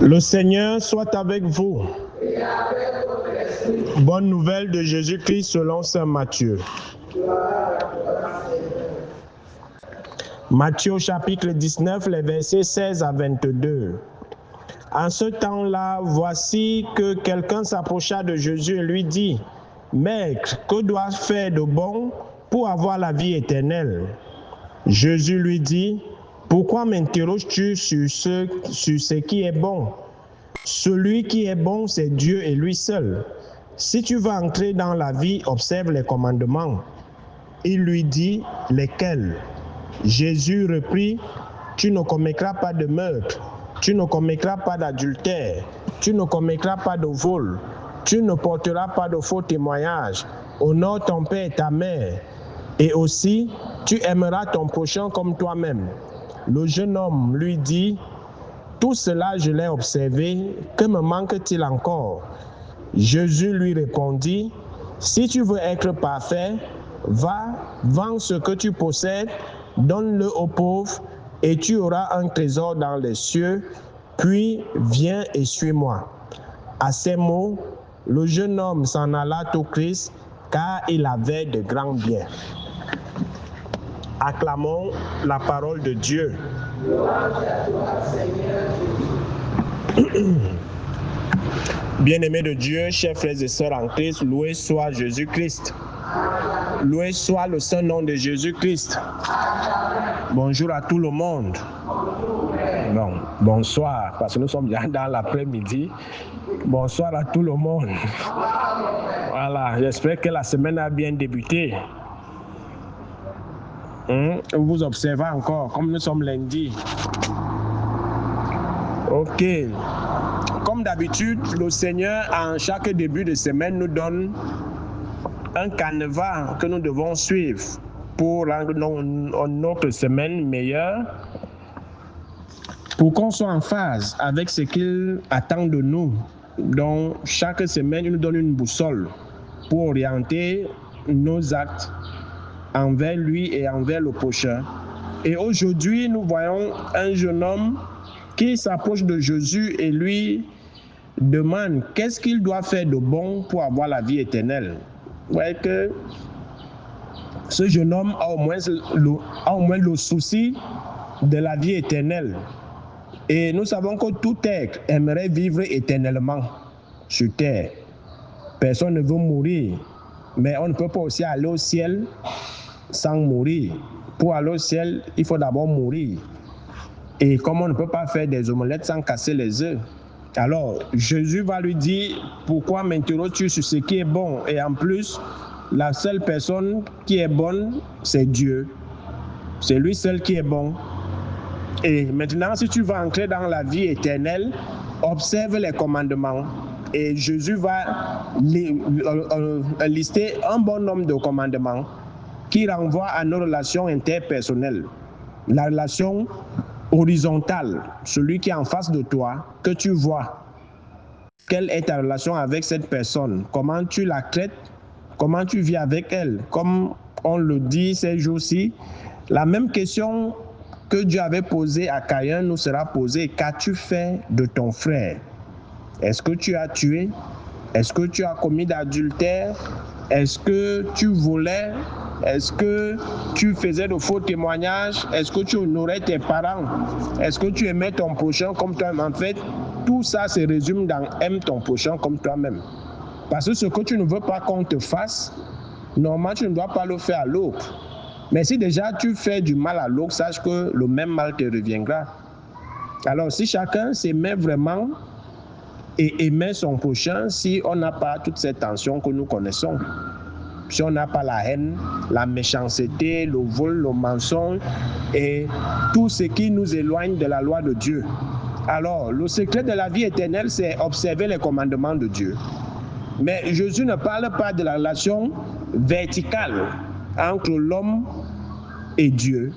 Le Seigneur soit avec vous. Bonne nouvelle de Jésus-Christ selon saint Matthieu. Matthieu chapitre 19, les versets 16 à 22. En ce temps-là, voici que quelqu'un s'approcha de Jésus et lui dit: Maître, que dois-je faire de bon pour avoir la vie éternelle? Jésus lui dit: Pourquoi m'interroges-tu sur ce qui est bon? Celui qui est bon, c'est Dieu et lui seul. Si tu veux entrer dans la vie, observe les commandements. Il lui dit: Lesquels? Jésus reprit: Tu ne commettras pas de meurtre, tu ne commettras pas d'adultère, tu ne commettras pas de vol, tu ne porteras pas de faux témoignages, honore ton père et ta mère, et aussi tu aimeras ton prochain comme toi-même. Le jeune homme lui dit: Tout cela je l'ai observé, que me manque-t-il encore? Jésus lui répondit: Si tu veux être parfait, va, vends ce que tu possèdes, donne-le aux pauvres, et tu auras un trésor dans les cieux, puis viens et suis-moi. À ces mots, le jeune homme s'en alla tout triste, car il avait de grands biens. Acclamons la parole de Dieu. Bien-aimés de Dieu, chers frères et sœurs en Christ, loué soit Jésus-Christ. Loué soit le saint nom de Jésus-Christ. Bonjour à tout le monde. Bon, bonsoir, parce que nous sommes déjà dans l'après-midi. Bonsoir à tout le monde. Voilà, j'espère que la semaine a bien débuté. Vous observez encore, comme nous sommes lundi. Ok. Comme d'habitude, le Seigneur, en chaque début de semaine, nous donne un canevas que nous devons suivre pour rendre notre semaine meilleure, pour qu'on soit en phase avec ce qu'il attend de nous. Donc, chaque semaine, il nous donne une boussole pour orienter nos actes envers lui et envers le prochain. Et aujourd'hui, nous voyons un jeune homme qui s'approche de Jésus et lui demande qu'est-ce qu'il doit faire de bon pour avoir la vie éternelle. Vous voyez que ce jeune homme a au moins le souci de la vie éternelle. Et nous savons que tout être aimerait vivre éternellement sur terre. Personne ne veut mourir, mais on ne peut pas aussi aller au ciel sans mourir. Pour aller au ciel, il faut d'abord mourir. Et comme on ne peut pas faire des omelettes sans casser les œufs, alors Jésus va lui dire: Pourquoi m'interroges-tu sur ce qui est bon? Et en plus, la seule personne qui est bonne, c'est Dieu. C'est lui seul qui est bon. Et maintenant, si tu veux entrer dans la vie éternelle, observe les commandements. Et Jésus va lister un bon nombre de commandements qui renvoient à nos relations interpersonnelles. La relation horizontale, celui qui est en face de toi, que tu vois. Quelle est ta relation avec cette personne? Comment tu la traites? Comment tu vis avec elle? Comme on le dit ces jours-ci, la même question que Dieu avait posée à Caïn nous sera posée: qu'as-tu fait de ton frère? Est-ce que tu as tué? Est-ce que tu as commis d'adultère? Est-ce que tu volais? Est-ce que tu faisais de faux témoignages? Est-ce que tu honorais tes parents? Est-ce que tu aimais ton prochain comme toi-même? En fait, tout ça se résume dans aime ton prochain comme toi-même. Parce que ce que tu ne veux pas qu'on te fasse, normalement tu ne dois pas le faire à l'autre. Mais si déjà tu fais du mal à l'autre, sache que le même mal te reviendra. Alors si chacun s'aimait vraiment et aimer son prochain, si on n'a pas toute cette tension que nous connaissons, si on n'a pas la haine, la méchanceté, le vol, le mensonge et tout ce qui nous éloigne de la loi de Dieu, alors le secret de la vie éternelle, c'est observer les commandements de Dieu. Mais Jésus ne parle pas de la relation verticale entre l'homme et Dieu.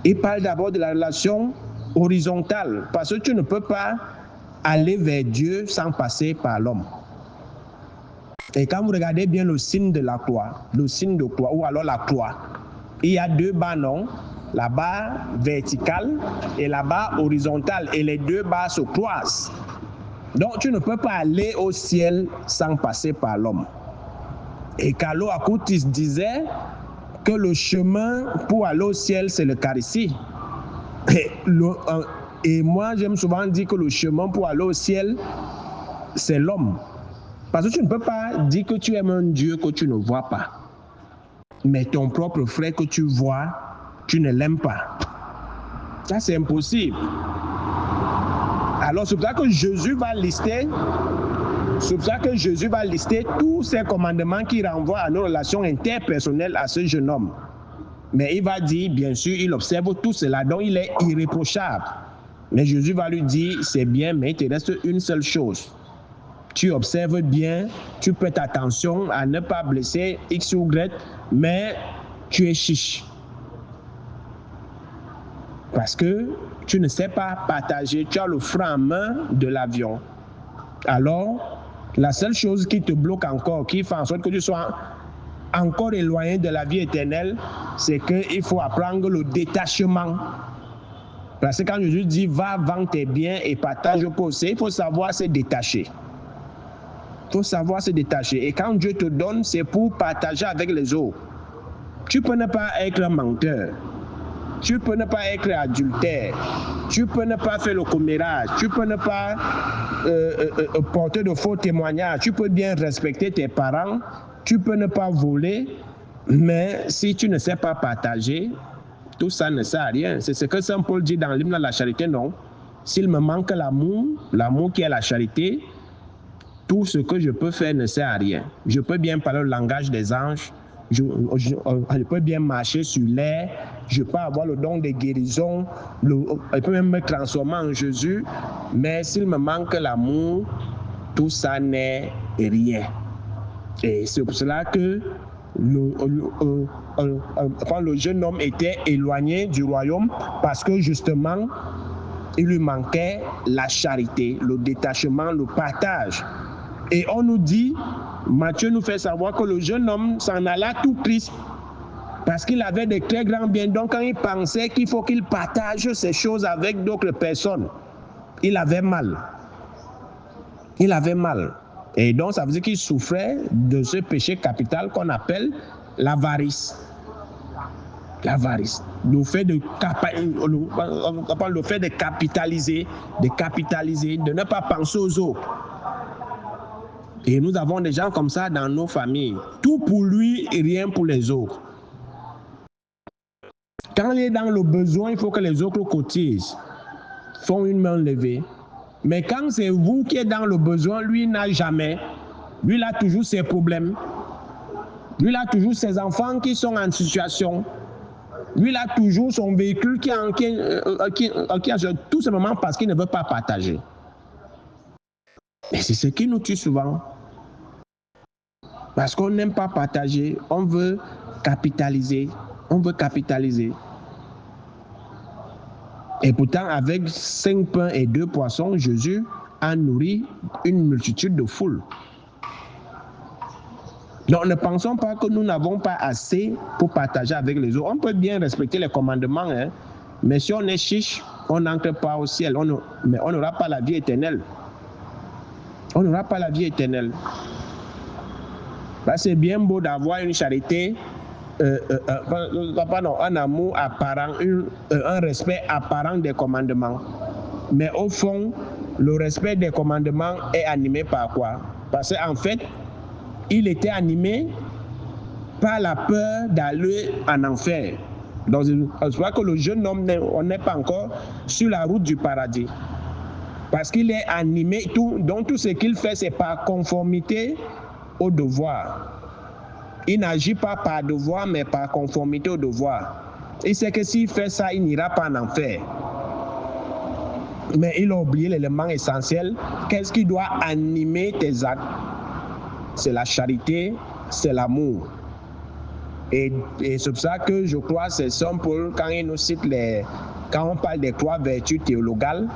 Il parle d'abord de la relation horizontale, parce que tu ne peux pas aller vers Dieu sans passer par l'homme. Et quand vous regardez bien le signe de la croix, le signe de croix, ou alors la croix, il y a deux barres, non? La barre verticale et la barre horizontale. Et les deux barres se croisent. Donc, tu ne peux pas aller au ciel sans passer par l'homme. Et Carlo Acutis disait que le chemin pour aller au ciel, c'est l'Eucharistie. Et moi, j'aime souvent dire que le chemin pour aller au ciel, c'est l'homme. Parce que tu ne peux pas dire que tu aimes un Dieu que tu ne vois pas. Mais ton propre frère que tu vois, tu ne l'aimes pas. Ça, c'est impossible. Alors, c'est pour ça que Jésus va lister tous ces commandements qui renvoient à nos relations interpersonnelles à ce jeune homme. Mais il va dire, bien sûr, il observe tout cela, donc il est irréprochable. Mais Jésus va lui dire, c'est bien, mais il te reste une seule chose. Tu observes bien, tu prêtes attention à ne pas blesser X ou Y, mais tu es chiche. Parce que tu ne sais pas partager, tu as le frein à main de l'avion. Alors, la seule chose qui te bloque encore, qui fait en sorte que tu sois encore éloigné de la vie éternelle, c'est qu'il faut apprendre le détachement. Parce que quand Jésus dit, va vendre tes biens et partage au pauvres, il faut savoir se détacher. Il faut savoir se détacher. Et quand Dieu te donne, c'est pour partager avec les autres. Tu peux ne pas être un menteur. Tu peux ne pas être adultère. Tu peux ne pas faire le commérage. Tu peux ne pas porter de faux témoignages. Tu peux bien respecter tes parents. Tu peux ne pas voler. Mais si tu ne sais pas partager, tout ça ne sert à rien. C'est ce que Saint Paul dit dans l'hymne à la charité, non? S'il me manque l'amour qui est la charité, tout ce que je peux faire ne sert à rien. Je peux bien parler le langage des anges, je peux bien marcher sur l'air, je peux avoir le don de guérison, je peux même me transformer en Jésus, mais s'il me manque l'amour, tout ça n'est rien. Et c'est pour cela que quand le jeune homme était éloigné du royaume, parce que justement, il lui manquait la charité, le détachement, le partage. Et on nous dit, Matthieu nous fait savoir que le jeune homme s'en alla tout triste parce qu'il avait de très grands biens. Donc quand il pensait qu'il faut qu'il partage ces choses avec d'autres personnes, il avait mal. Il avait mal. Et donc ça veut dire qu'il souffrait de ce péché capital qu'on appelle l'avarice. L'avarice. Le fait de capitaliser, de ne pas penser aux autres. Et nous avons des gens comme ça dans nos familles. Tout pour lui et rien pour les autres. Quand il est dans le besoin, il faut que les autres cotisent, font une main levée. Mais quand c'est vous qui êtes dans le besoin, lui n'a jamais. Lui, il a toujours ses problèmes. Lui, il a toujours ses enfants qui sont en situation. Lui, il a toujours son véhicule qui a tout simplement parce qu'il ne veut pas partager. Et c'est ce qui nous tue souvent. Parce qu'on n'aime pas partager, on veut capitaliser. Et pourtant, avec 5 pains et 2 poissons, Jésus a nourri une multitude de foules. Donc ne pensons pas que nous n'avons pas assez pour partager avec les autres. On peut bien respecter les commandements, hein, mais si on est chiche, on n'entre pas au ciel, mais on n'aura pas la vie éternelle. On n'aura pas la vie éternelle. Là, c'est bien beau d'avoir une charité, un amour apparent, un respect apparent des commandements. Mais au fond, le respect des commandements est animé par quoi? Parce qu'en fait, il était animé par la peur d'aller en enfer. Donc, je crois que le jeune homme n'est pas encore sur la route du paradis. Parce qu'il est animé, donc tout ce qu'il fait, c'est par conformité au devoir. Il n'agit pas par devoir, mais par conformité au devoir. Il sait que s'il fait ça, il n'ira pas en enfer. Mais il a oublié l'élément essentiel. Qu'est-ce qui doit animer tes actes? C'est la charité, c'est l'amour. Et c'est pour ça que je crois que c'est Saint Paul, quand il nous cite quand on parle des 3 vertus théologales,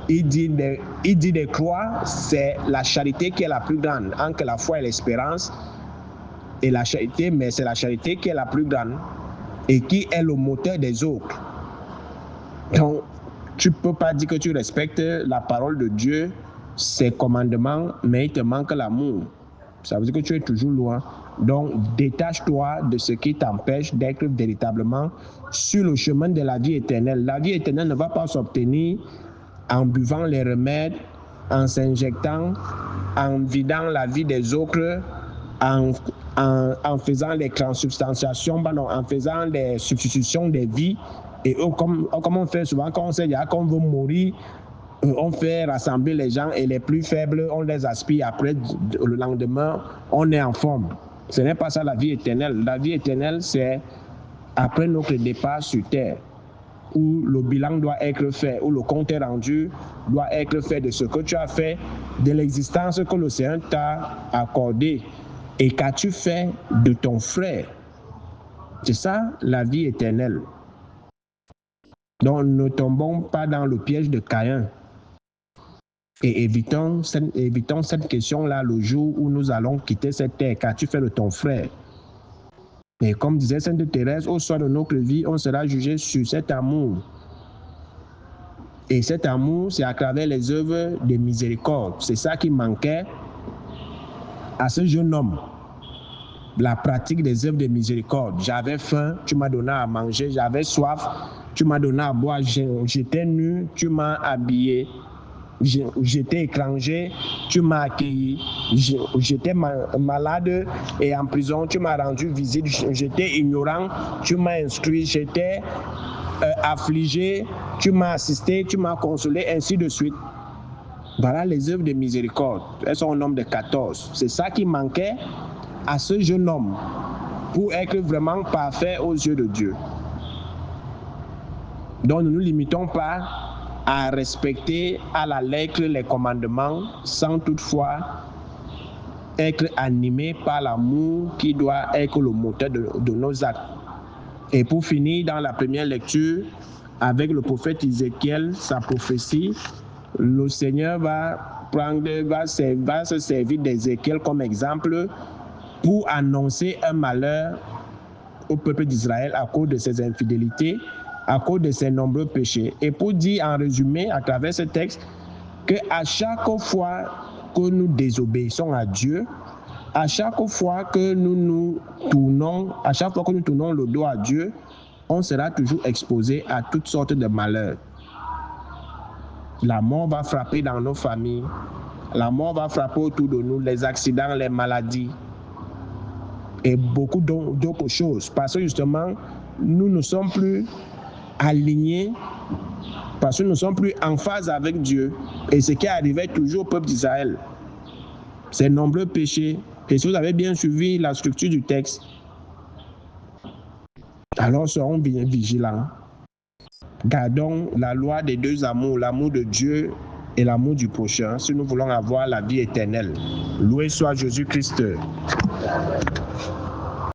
il dit des croix, c'est la charité qui est la plus grande, entre la foi et l'espérance. Et la charité, mais c'est la charité qui est la plus grande et qui est le moteur des autres. Donc, tu ne peux pas dire que tu respectes la parole de Dieu ces commandements, mais il te manque l'amour. Ça veut dire que tu es toujours loin. Donc, détache-toi de ce qui t'empêche d'être véritablement sur le chemin de la vie éternelle. La vie éternelle ne va pas s'obtenir en buvant les remèdes, en s'injectant, en vidant la vie des autres, en faisant les transubstantiations, en faisant les substitutions des vies. Et comme on fait souvent, quand on sait qu'on veut mourir, on fait rassembler les gens et les plus faibles, on les aspire. Après, le lendemain, on est en forme. Ce n'est pas ça la vie éternelle. La vie éternelle, c'est après notre départ sur terre, où le bilan doit être fait, où le compte rendu doit être fait de ce que tu as fait, de l'existence que le Seigneur t'a accordée et qu'as-tu fait de ton frère. C'est ça la vie éternelle. Donc ne tombons pas dans le piège de Caïn. Et évitons cette question-là le jour où nous allons quitter cette terre. Qu'as-tu fait de ton frère? Et comme disait Sainte Thérèse, au soir de notre vie, on sera jugé sur cet amour. Et cet amour, c'est à travers les œuvres de miséricorde. C'est ça qui manquait à ce jeune homme. La pratique des œuvres de miséricorde. J'avais faim, tu m'as donné à manger. J'avais soif, tu m'as donné à boire. J'étais nu, tu m'as habillé. J'étais étranger, tu m'as accueilli. J'étais malade et en prison, tu m'as rendu visite. J'étais ignorant, tu m'as instruit. J'étais affligé, tu m'as assisté, tu m'as consolé, ainsi de suite. Voilà les œuvres de miséricorde. Elles sont au nombre de 14. C'est ça qui manquait à ce jeune homme pour être vraiment parfait aux yeux de Dieu. Donc, ne nous limitons pas à respecter à la lettre les commandements sans toutefois être animé par l'amour qui doit être le moteur de nos actes. Et pour finir, dans la première lecture, avec le prophète Ézéchiel, sa prophétie, le Seigneur va se servir d'Ézéchiel comme exemple pour annoncer un malheur au peuple d'Israël à cause de ses infidélités, à cause de ses nombreux péchés. Et pour dire en résumé, à travers ce texte, qu'à chaque fois que nous désobéissons à Dieu, à chaque fois que nous tournons le dos à Dieu, on sera toujours exposé à toutes sortes de malheurs. La mort va frapper dans nos familles, la mort va frapper autour de nous, les accidents, les maladies et beaucoup d'autres choses. Parce que justement, nous ne sommes plus alignés, parce que nous ne sommes plus en phase avec Dieu. Et ce qui arrivait toujours au peuple d'Israël, ces nombreux péchés. Et si vous avez bien suivi la structure du texte, alors serons bien vigilants. Gardons la loi des deux amours, l'amour de Dieu et l'amour du prochain, si nous voulons avoir la vie éternelle. Loué soit Jésus-Christ.